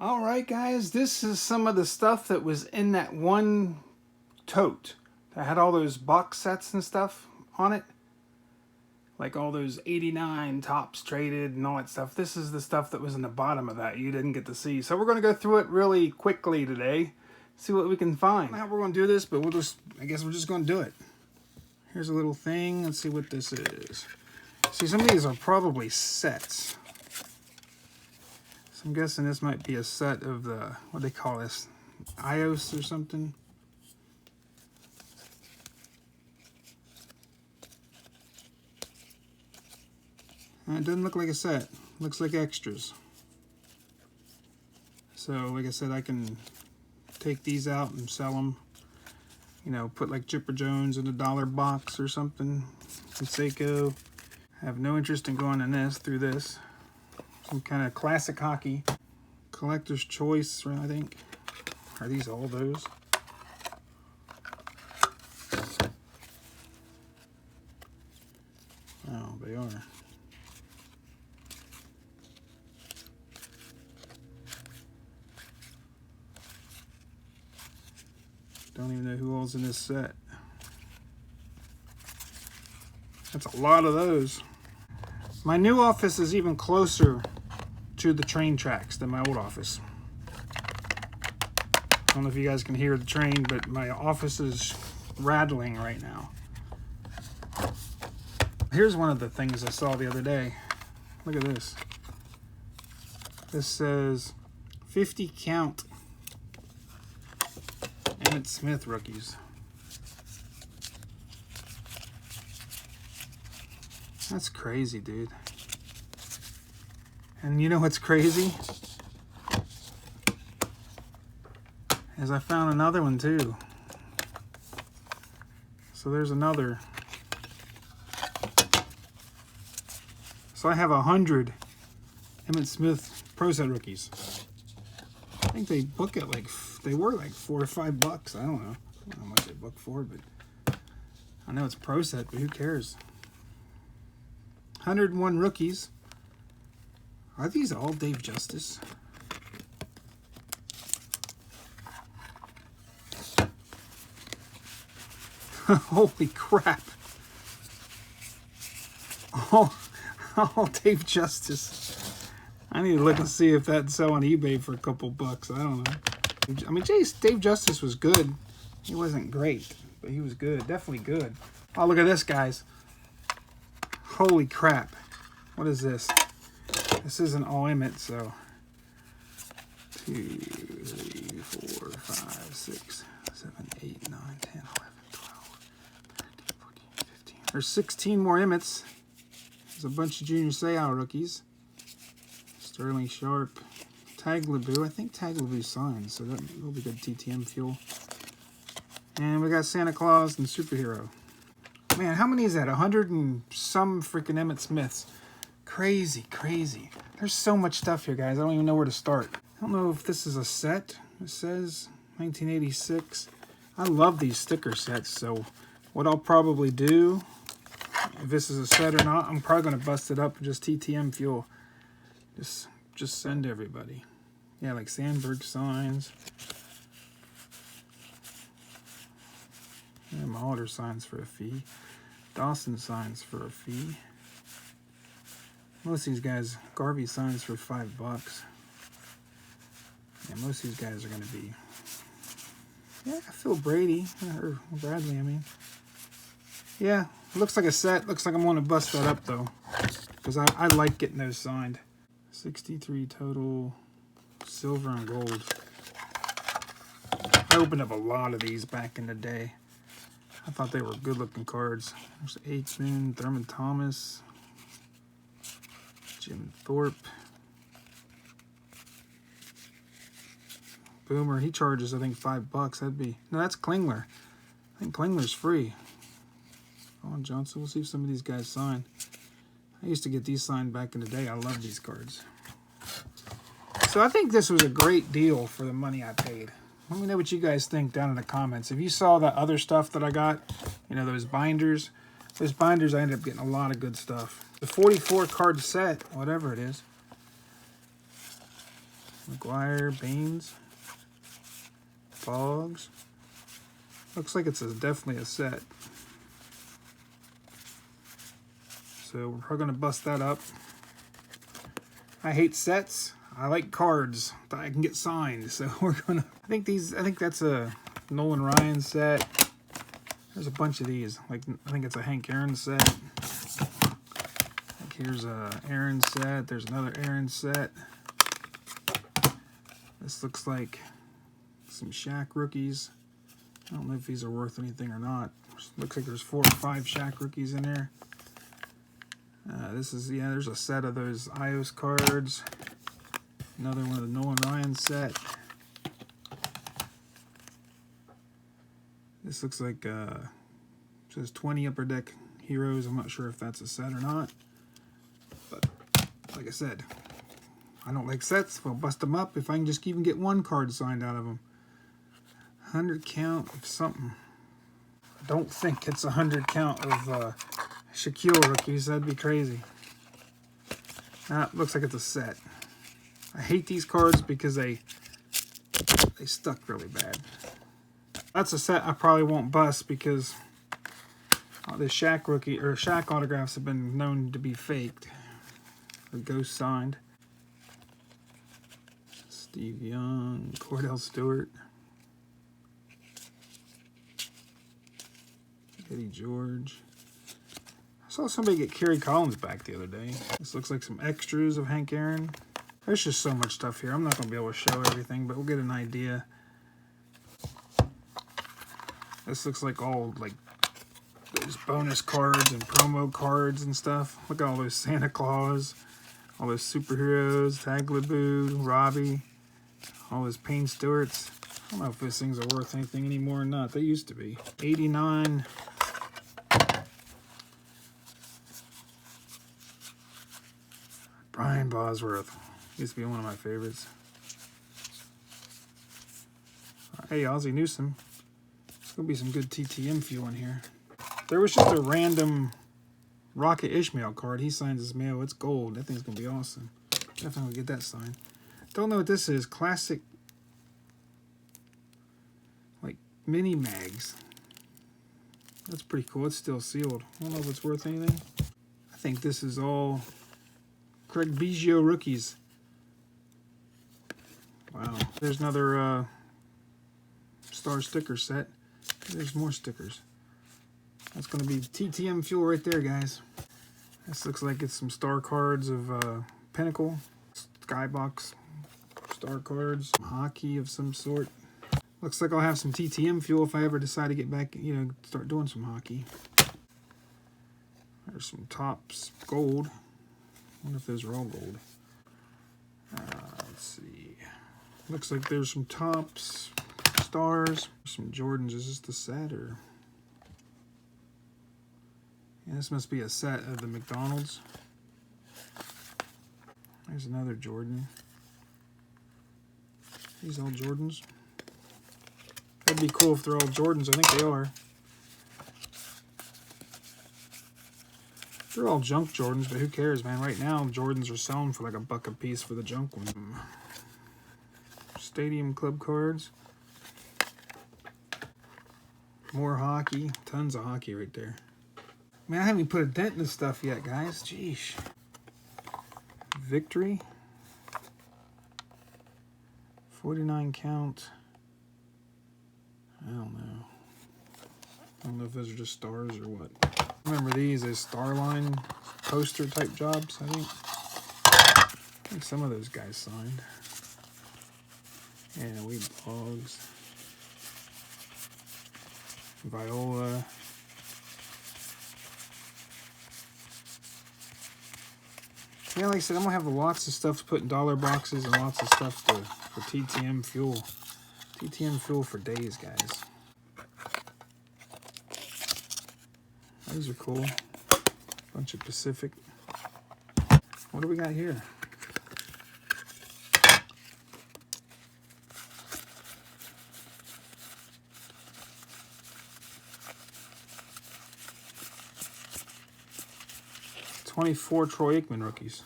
Alright guys, this is some of the stuff that was in that one tote that had all those box sets and stuff on it. Like all those 89 tops traded and all that stuff. This is the stuff that was in the bottom of that you didn't get to see. So we're going to go through it really quickly today. See what we can find. I don't know how we're going to do this, but I guess we're just going to do it. Here's a little thing. Let's see what this is. See, some of these are probably sets. I'm guessing this might be a set of the, what do they call this, iOS or something. It doesn't look like a set. Looks like extras. So, like I said, I can take these out and sell them. You know, put like Chipper Jones in a $1 box or something. Seiko. I have no interest in going in this through this. Some kind of classic hockey. Collector's choice, I think. Are these all those? Oh, they are. Don't even know who all's in this set. That's a lot of those. My new office is even closer to the train tracks than my old office. I don't know if you guys can hear the train, but my office is rattling right now. Here's one of the things I saw the other day. Look at this. This says 50 count Emmitt Smith rookies. That's crazy, dude. And you know what's crazy? Is I found another one too. So there's another. So I have 100 Emmitt Smith Pro Set rookies. I think they book it like, they were like $4 or $5. I don't know how much they book for, but I know it's Pro Set, but who cares? 101 rookies. Are these all Dave Justice? Holy crap. All Dave Justice. I need to look and see if that'd sell on eBay for a couple bucks. I don't know. I mean, Dave Justice was good. He wasn't great, but he was good. Definitely good. Oh, look at this, guys. Holy crap. What is this? This isn't all Emmitt, so 2, 3, 4, 5, 6, 7, 8, 9, 10, 11, 12, 13, 14, 15. There's 16 more Emmitts. There's a bunch of Junior Seau rookies. Sterling Sharp. Taglaboo. I think Taglaboo signed, so that will be good TTM fuel. And we got Santa Claus and Superhero. Man, how many is that? 100 and some freaking Emmitt Smiths. Crazy, crazy. There's so much stuff here, guys. I don't even know where to start. I don't know if this is a set. It says 1986. I love these sticker sets, so what I'll probably do, if this is a set or not, I'm probably going to bust it up and just TTM fuel. Just send everybody. Yeah, like Sandberg signs. Yeah, Molitor signs for a fee. Dawson signs for a fee. Most of these guys, Garvey signs for $5. Yeah, most of these guys are going to be. Yeah, Phil Brady or Bradley. I mean, yeah, it looks like a set. Looks like I'm going to bust that up though, because I like getting those signed. 63 total, silver and gold. I opened up a lot of these back in the day. I thought they were good-looking cards. There's Aikman, Thurman Thomas, Jim Thorpe, Boomer. He charges, I think, $5. That'd be no. That's Klingler. I think Klingler's free. Vaughn Johnson. We'll see if some of these guys sign. I used to get these signed back in the day. I love these cards. So I think this was a great deal for the money I paid. Let me know what you guys think down in the comments. If you saw that other stuff that I got, you know, those binders, I ended up getting a lot of good stuff. The 44 card set, whatever it is. McGuire, Baines, Boggs. Looks like it's definitely a set. So we're probably going to bust that up. I hate sets. I like cards that I can get signed. So we're going to... I think that's a Nolan Ryan set. There's a bunch of these. Like, I think it's a Hank Aaron set. Like, here's a Aaron set. There's another Aaron set. This looks like some Shaq rookies. I don't know if these are worth anything or not. Looks like there's 4 or 5 Shaq rookies in there. This is, yeah, there's a set of those iOS cards. Another one of the Nolan Ryan set. This looks like, says 20 Upper Deck Heroes. I'm not sure if that's a set or not. But, like I said, I don't like sets. I'll bust them up if I can just even get one card signed out of them. 100 count of something. I don't think it's 100 count of Shaquille rookies. That'd be crazy. Looks like it's a set. I hate these cards because they stuck really bad. That's a set I probably won't bust because the Shaq rookie or Shaq autographs have been known to be faked or ghost signed. Steve Young, Cordell Stewart, Eddie George. I saw somebody get Kerry Collins back the other day. This looks like some extras of Hank Aaron. There's just so much stuff here. I'm not going to be able to show everything, but we'll get an idea. This looks like all like those bonus cards and promo cards and stuff. Look at all those Santa Claus, all those superheroes, Taglaboo, Robbie, all those Payne Stewarts. I don't know if those things are worth anything anymore or not. They used to be. 89. Brian Bosworth. Used to be one of my favorites. Hey, Ozzie Newsome. There's going to be some good TTM fuel in here. There was just a random Rocket Ishmael card. He signs his mail. It's gold. That thing's going to be awesome. Definitely get that signed. Don't know what this is. Classic, like, mini mags. That's pretty cool. It's still sealed. I don't know if it's worth anything. I think this is all Craig Biggio rookies. Wow. There's another star sticker set. There's more stickers. That's going to be TTM fuel right there, guys. This looks like it's some star cards of Pinnacle, Skybox star cards, hockey of some sort. Looks like I'll have some TTM fuel if I ever decide to get back, you know, start doing some hockey. There's some tops, gold. I wonder if those are all gold. Let's see. Looks like there's some tops, stars, some Jordans. Is this the set or? Yeah, this must be a set of the McDonald's. There's another Jordan. These all Jordans. That'd be cool if they're all Jordans. I think they are. They're all junk Jordans, but who cares, man? Right now, Jordans are selling for like $1 a piece for the junk ones. Stadium Club cards. More hockey. Tons of hockey right there. Man, I haven't even put a dent in this stuff yet, guys. Jeez. Victory. 49 count. I don't know. I don't know if those are just stars or what. I remember these as Starline poster type jobs, I think some of those guys signed. Yeah, we blogs. Viola. Yeah, like I said, I'm going to have lots of stuff to put in dollar boxes and lots of stuff for TTM fuel. TTM fuel for days, guys. These are cool. Bunch of Pacific. What do we got here? '24 Troy Aikman rookies.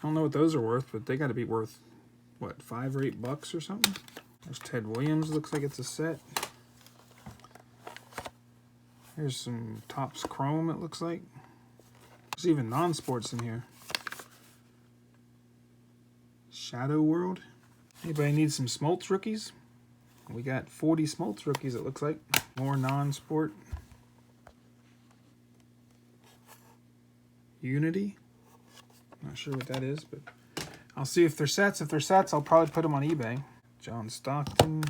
don't know what those are worth, but they got to be worth, what, $5 or $8 or something? There's Ted Williams. Looks like it's a set. Here's some Topps Chrome, it looks like. There's even non-sports in here. Shadow World. Anybody need some Smoltz rookies? We got 40 Smoltz rookies, it looks like. More non-sport. Unity. Not sure what that is, but I'll see if they're sets. If they're sets, I'll probably put them on eBay. John Stockton.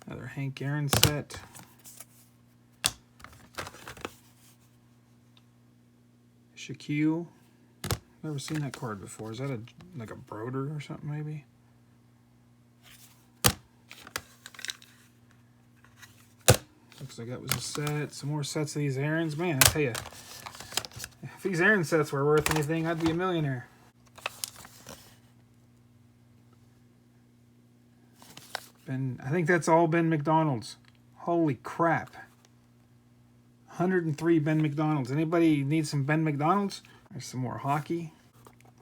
Another Hank Aaron set. Shaquille. Never seen that card before. Is that like a Broder or something maybe? Looks like that was a set. Some more sets of these Aarons. Man, I tell you, if these Aaron sets were worth anything, I'd be a millionaire. I think that's all Ben McDonald's. Holy crap. 103 Ben McDonald's. Anybody need some Ben McDonald's? There's some more hockey.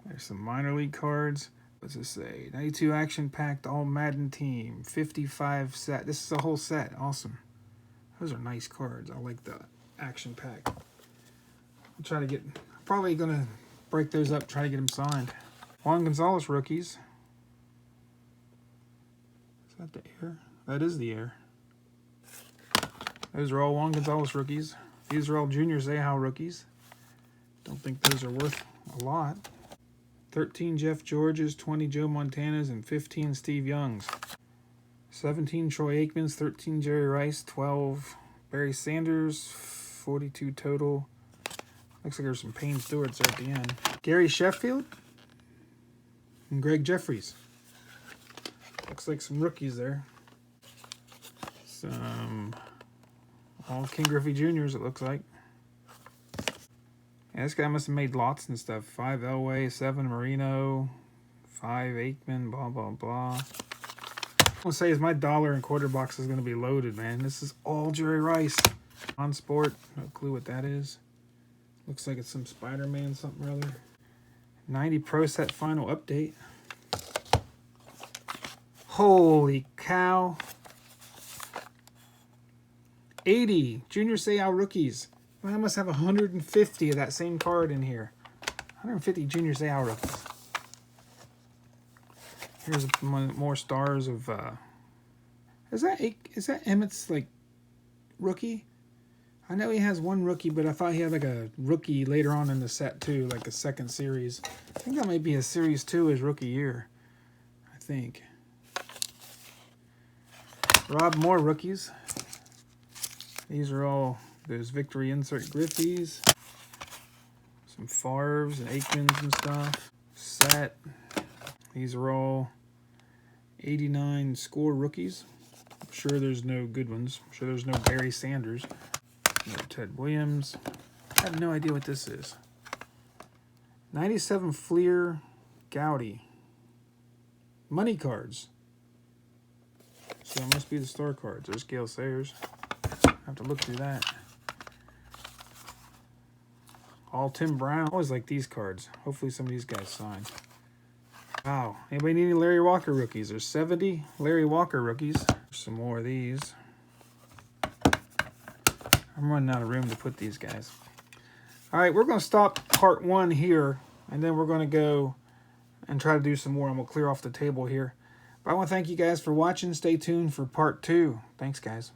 There's some minor league cards. What's this say? 92 action packed all Madden team. 55 set. This is a whole set. Awesome. Those are nice cards. I like the action pack. I'll try to get, probably gonna break those up, try to get them signed. Juan Gonzalez rookies. Is that the air? That is the air. Those are all Juan Gonzalez rookies. These are all Junior Seau rookies. Don't think those are worth a lot. 13 Jeff Georges, 20 Joe Montanas, and 15 Steve Youngs. 17 Troy Aikmans, 13 Jerry Rice, 12 Barry Sanders, 42 total. Looks like there's some Payne Stewarts there at the end. Gary Sheffield and Greg Jeffries. Looks like some rookies there. Some all King Griffey Juniors, it looks like. Yeah, this guy must have made lots and stuff. 5 Elway, 7 Marino, 5 Aikman, blah, blah, blah. I'm going to say is my $1.25 box is going to be loaded, man. This is all Jerry Rice. On Sport, no clue what that is. Looks like it's some Spider-Man something or other. 90 Pro Set Final Update. Holy cow. 80 Junior Seau rookies. I must have 150 of that same card in here. 150 Junior Seau rookies. Here's more stars of. Is that Emmitt's like rookie? I know he has one rookie, but I thought he had like a rookie later on in the set too, like a second series. I think that might be a series 2 his rookie year. I think. Rob Moore rookies. These are all those Victory Insert Griffies. Some Favres and Aikmans and stuff. Set. These are all 89 score rookies. I'm sure there's no good ones. I'm sure there's no Barry Sanders. No Ted Williams. I have no idea what this is. 97 Fleer Gowdy. Money cards. So it must be the star cards. There's Gale Sayers. I have to look through that. All Tim Brown. I always like these cards. Hopefully some of these guys sign. Wow. Anybody need any Larry Walker rookies? There's 70 Larry Walker rookies. There's some more of these. I'm running out of room to put these guys. All right, we're going to stop part 1 here, and then we're going to go and try to do some more. I'm going to clear off the table here. But I want to thank you guys for watching. Stay tuned for part 2. Thanks, guys.